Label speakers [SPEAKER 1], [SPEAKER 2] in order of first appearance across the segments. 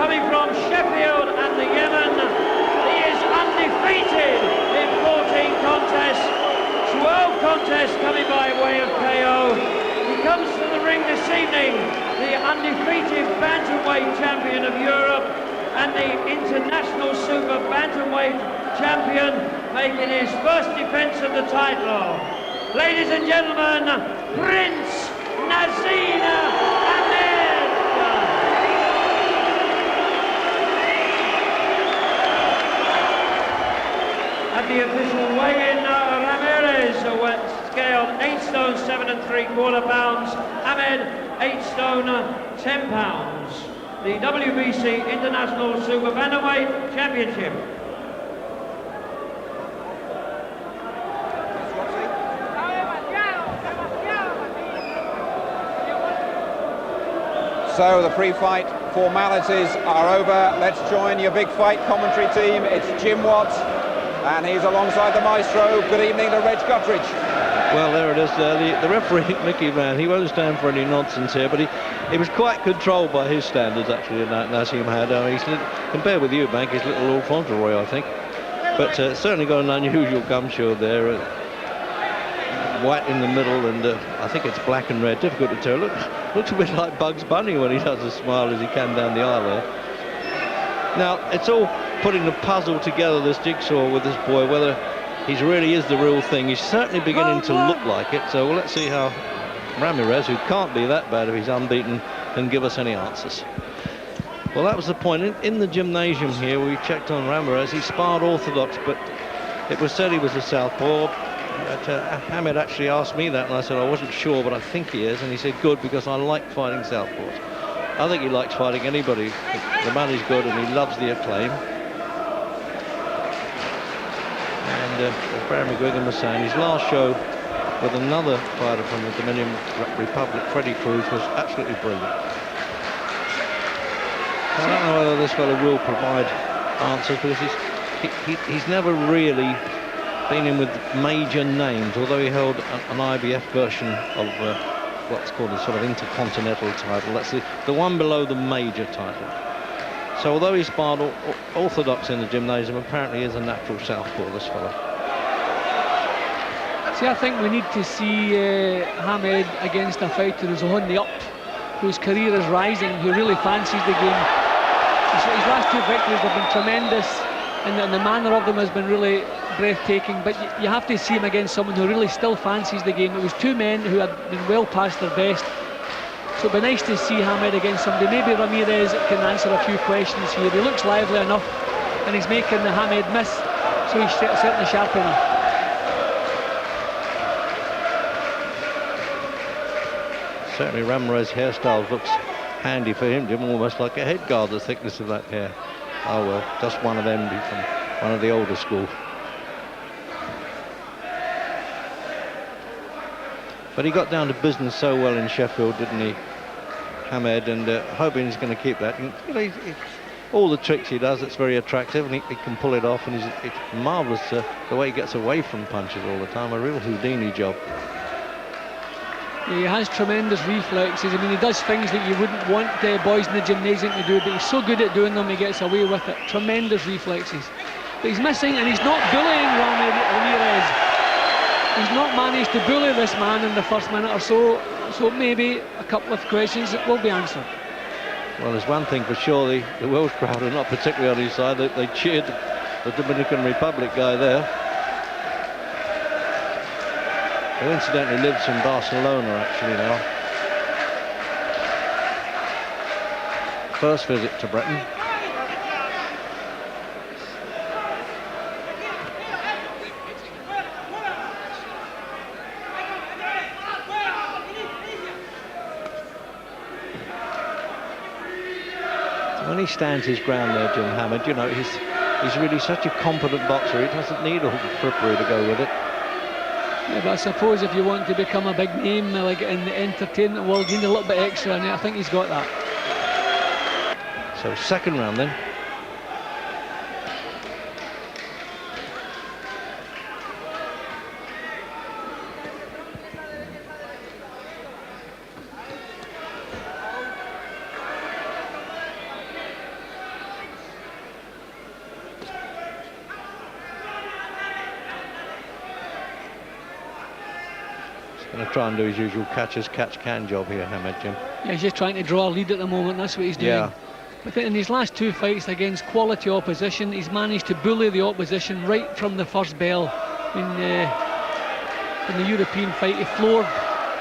[SPEAKER 1] coming from Sheffield and the Yemen. He is undefeated in 14 contests, 12 contests coming by way of KO. He comes to the ring this evening, the undefeated Bantamweight champion of Europe and the International Super Bantamweight champion, making his first defense of the title. Ladies and gentlemen, Prince Naseem Hamed. At the official weigh-in, Ramirez scaled 8 stone 7 3/4 pounds, Hamed 8 stone 10 pounds. The WBC International Super Bantamweight Championship.
[SPEAKER 2] So the pre-fight formalities are over. Let's join your big fight commentary team. It's Jim Watt, and he's alongside the maestro. Good evening to Reg Guttridge.
[SPEAKER 3] Well, there it is. The referee, Mickey Mann, he won't stand for any nonsense here, but he was quite controlled by his standards, actually, Naseem Hamed. I mean, compared with you, Bank, he's little Lord Fauntleroy, I think. But certainly got an unusual gum shield there. White in the middle, and I think it's black and red. Difficult to tell. Looks a bit like Bugs Bunny when he does as smile as he can down the aisle there. Now, it's all putting the puzzle together, this jigsaw with this boy, whether he really is the real thing. He's certainly beginning to look like it. So let's see how Ramirez, who can't be that bad if he's unbeaten, can give us any answers. Well, that was the point. In the gymnasium here, we checked on Ramirez. He sparred orthodox, but it was said he was a southpaw. But Hamed actually asked me that, and I said I wasn't sure, but I think he is. And he said, good, because I like fighting southpaws. I think he likes fighting anybody. The money's good, and he loves the acclaim. And as Barry McGuigan was saying, his last show with another fighter from the Dominican Republic, Freddie Cruz, was absolutely brilliant. I don't know whether this fellow will provide answers, because he's never really been in with major names, although he held an IBF version of what's called a sort of intercontinental title. That's the one below the major title. So although he sparred orthodox in the gymnasium, apparently he is a natural southpaw, this fellow.
[SPEAKER 4] See, I think we need to see Hamed against a fighter who's on the up, whose career is rising, who really fancies the game. His last 2 victories have been tremendous, and the manner of them has been really breathtaking, but you have to see him against someone who really still fancies the game. It was 2 men who had been well past their best, so it'd be nice to see Hamed against somebody. Maybe Ramirez can answer a few questions here. He looks lively enough, and he's making the Hamed miss, so he's certainly sharp enough.
[SPEAKER 3] Certainly Ramirez's hairstyle looks handy for him, Jim, almost like a head guard, the thickness of that hair. Oh well, just one of them from one of the older school. But he got down to business so well in Sheffield, didn't he, Hamed, and hoping he's going to keep that. And, you know, all the tricks he does, it's very attractive, and he can pull it off, and it's marvellous the way he gets away from punches all the time, a real Houdini job.
[SPEAKER 4] Yeah, he has tremendous reflexes. I mean, he does things that you wouldn't want boys in the gymnasium to do, but he's so good at doing them, he gets away with it. Tremendous reflexes. But he's missing, and he's not bullying Ramirez. He's not managed to bully this man in the first minute or so, so maybe a couple of questions will be answered.
[SPEAKER 3] Well, there's one thing for sure, the Welsh crowd are not particularly on his side. They cheered the Dominican Republic guy there, who incidentally lives in Barcelona actually now. First visit to Britain. When he stands his ground there, Jim Hamed, you know, he's really such a competent boxer. He doesn't need all the frippery to go with it.
[SPEAKER 4] Yeah, but I suppose if you want to become a big name like in the entertainment world, you need a little bit extra, and I think he's got that.
[SPEAKER 3] So second round then. Going to try and do his usual catch-as-catch-can job here, Hamed, Jim.
[SPEAKER 4] Yeah, he's just trying to draw a lead at the moment. That's what he's doing.
[SPEAKER 3] Yeah.
[SPEAKER 4] But in his last 2 fights against quality opposition, he's managed to bully the opposition right from the first bell. In the European fight, he floored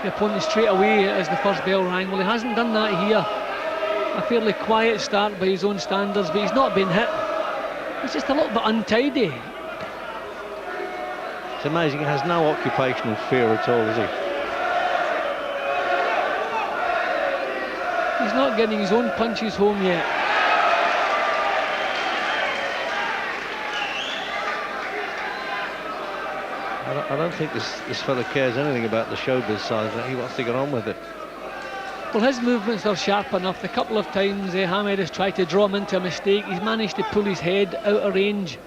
[SPEAKER 4] the opponent straight away as the first bell rang. Well, he hasn't done that here. A fairly quiet start by his own standards, but he's not been hit. He's just a little bit untidy.
[SPEAKER 3] It's amazing, he has no occupational fear at all, is he?
[SPEAKER 4] He's not getting his own punches home yet.
[SPEAKER 3] I don't think this fella cares anything about the showbiz side. He wants to get on with it.
[SPEAKER 4] Well, his movements are sharp enough. The couple of times Hamed has tried to draw him into a mistake, he's managed to pull his head out of range.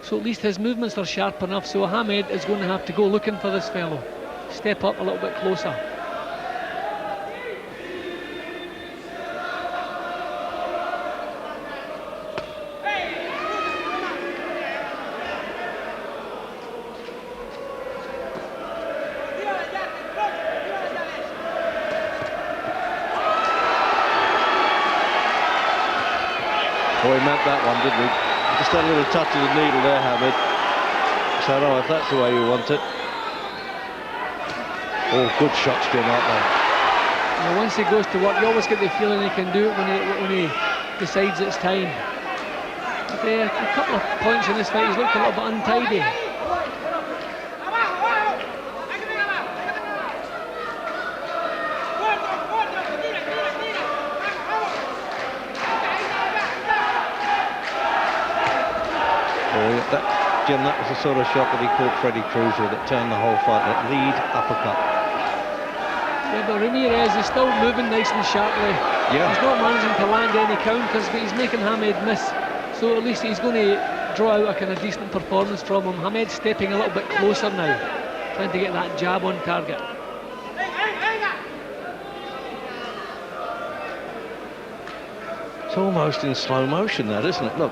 [SPEAKER 4] So at least his movements are sharp enough. So Hamed is going to have to go looking for this fellow. Step up a little bit closer.
[SPEAKER 3] Oh, he meant that one, didn't he? Just a little touch of the needle there, Hamed. So, no, if that's the way you want it. Oh, good shots, Jim, aren't they?
[SPEAKER 4] Now, once he goes to work, you always get the feeling he can do it when he decides it's time. But a couple of points in this fight, he's looked a little bit untidy.
[SPEAKER 3] Jim, that was the sort of shot that he caught Freddie Cruz with that turned the whole fight, that lead uppercut.
[SPEAKER 4] Yeah, but Ramirez is still moving nice and sharply.
[SPEAKER 3] Yeah.
[SPEAKER 4] He's not managing to land any counters, but he's making Hamed miss. So at least he's going to draw out a kind of decent performance from him. Hamed's stepping a little bit closer now, trying to get that jab on target.
[SPEAKER 3] It's almost in slow motion, that, isn't it? Look.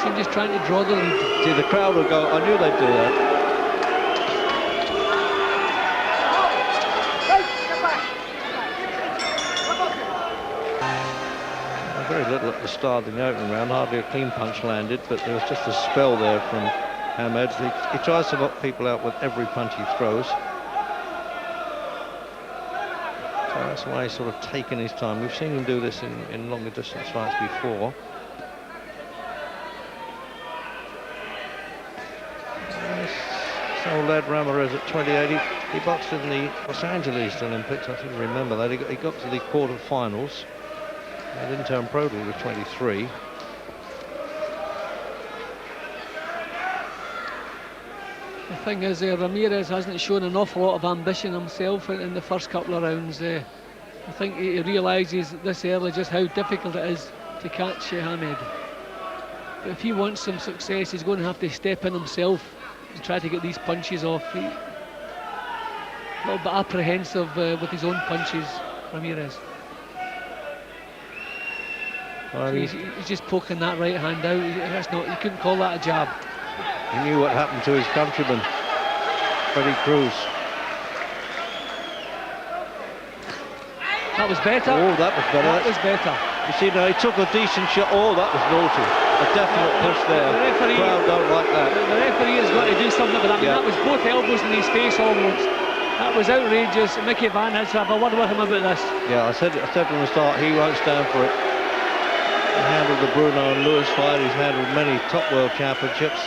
[SPEAKER 4] I'm just trying to draw the lead.
[SPEAKER 3] See, the crowd will go, I knew they'd do that. Very little at the start in the opening round, hardly a clean punch landed, but there was just a spell there from Hamed. He tries to knock people out with every punch he throws. So that's why he's sort of taken his time. We've seen him do this in longer distance fights before. Old lad Ramirez at 28. He boxed in the Los Angeles Olympics. I think you remember that. He got to the quarterfinals. He didn't turn pro till he was 23.
[SPEAKER 4] The thing is, Ramirez hasn't shown an awful lot of ambition himself in the first couple of rounds. I think he realises this early just how difficult it is to catch Hamed. But if he wants some success, he's going to have to step in himself to try to get these punches off. A little bit apprehensive with his own punches, Ramirez.
[SPEAKER 3] Well,
[SPEAKER 4] So he's just poking that right hand out. That's not, you couldn't call that a jab.
[SPEAKER 3] he knew what happened to his countryman, Freddie Cruz.
[SPEAKER 4] That was better.
[SPEAKER 3] Oh, that was better.
[SPEAKER 4] That was better.
[SPEAKER 3] You see, now he took a decent shot. Oh, that was naughty. A definite push there.
[SPEAKER 4] The referee,
[SPEAKER 3] crowd don't like that.
[SPEAKER 4] The referee has got to do something with that.
[SPEAKER 3] Yeah.
[SPEAKER 4] I mean, that was both elbows in his face almost. That was outrageous. Mickey Van has to have a word with him about this.
[SPEAKER 3] Yeah, I said from the start, he won't stand for it. He handled the Bruno and Lewis fight. He's handled many top world championships.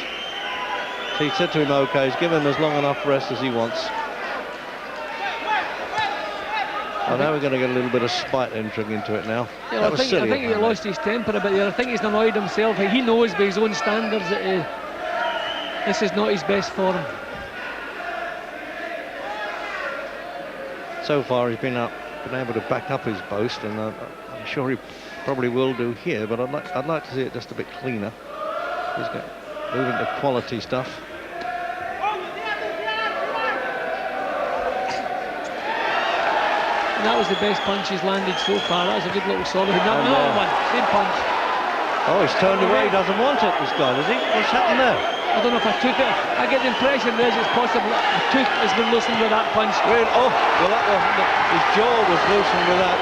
[SPEAKER 3] So he said to him, okay, he's given him as long enough rest as he wants. Oh, now we're going to get a little bit of spite entering into it now.
[SPEAKER 4] Yeah, I think he lost his temper a bit there. I think he's annoyed himself. He knows by his own standards that this is not his best form.
[SPEAKER 3] So far he's been able to back up his boast, and I'm sure he probably will do here, but I'd like to see it just a bit cleaner. He's moving to quality stuff.
[SPEAKER 4] And that was the best punch he's landed so far. That was a good little solid. Another one, same punch.
[SPEAKER 3] Oh, he's turned away, he doesn't want it, this guy, does he? What's happened there?
[SPEAKER 4] I don't know if a tooth. I get the impression there is it's possible a tooth has been loosened with that punch.
[SPEAKER 3] Really? Oh, well, that wasn't his jaw was loosened with that.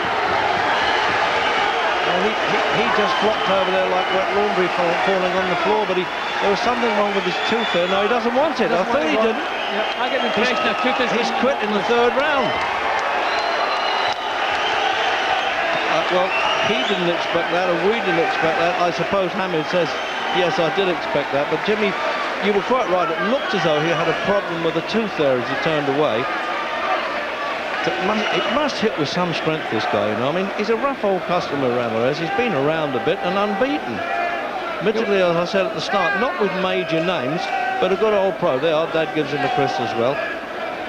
[SPEAKER 3] Well, he just flopped over there like wet laundry falling on the floor, but there was something wrong with his tooth there. No, he doesn't want it. I thought he didn't.
[SPEAKER 4] Yeah, I get the impression that tooth has
[SPEAKER 3] He's quit in the third round. Well, he didn't expect that, or we didn't expect that. I suppose Hamed says, yes, I did expect that. But Jimmy, you were quite right. It looked as though he had a problem with the tooth there as he turned away. It must hit with some strength, this guy, you know. I mean, he's a rough old customer, Ramirez. He's been around a bit and unbeaten. Admittedly, as I said at the start, not with major names, but a good old pro. There, our dad gives him a crystal as well.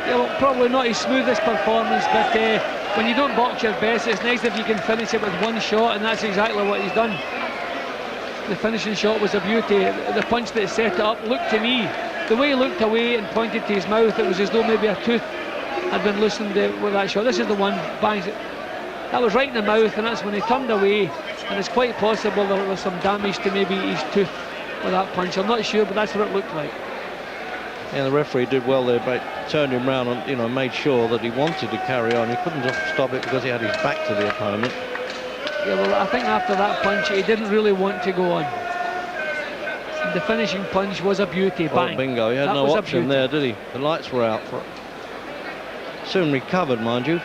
[SPEAKER 4] Yeah, well, probably not his smoothest performance, but when you don't box your best, it's nice if you can finish it with one shot, and that's exactly what he's done. The finishing shot was a beauty. The punch that set it up looked to me, the way he looked away and pointed to his mouth, it was as though maybe a tooth had been loosened with that shot. This is the one, bangs it. That was right in the mouth, and that's when he turned away, and it's quite possible there was some damage to maybe his tooth with that punch. I'm not sure, but that's what it looked like.
[SPEAKER 3] Yeah, the referee did well there, but turned him round and, you know, made sure that he wanted to carry on. He couldn't just stop it because he had his back to the opponent.
[SPEAKER 4] Yeah, well, I think after that punch, he didn't really want to go on. The finishing punch was a beauty. Bang.
[SPEAKER 3] Oh, bingo. He had no option there, did he? The lights were out for it. Soon recovered, mind you.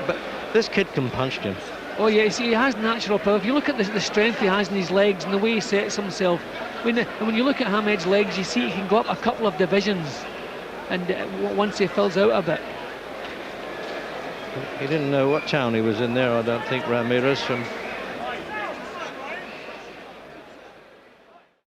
[SPEAKER 3] But this kid can punch, Jim.
[SPEAKER 4] Oh, yeah, see, he has natural power. If you look at the strength he has in his legs and the way he sets himself, when you look at Hamed's legs, you see he can go up a couple of divisions, and once he fills out a bit.
[SPEAKER 3] He didn't know what town he was in there, I don't think, Ramirez, from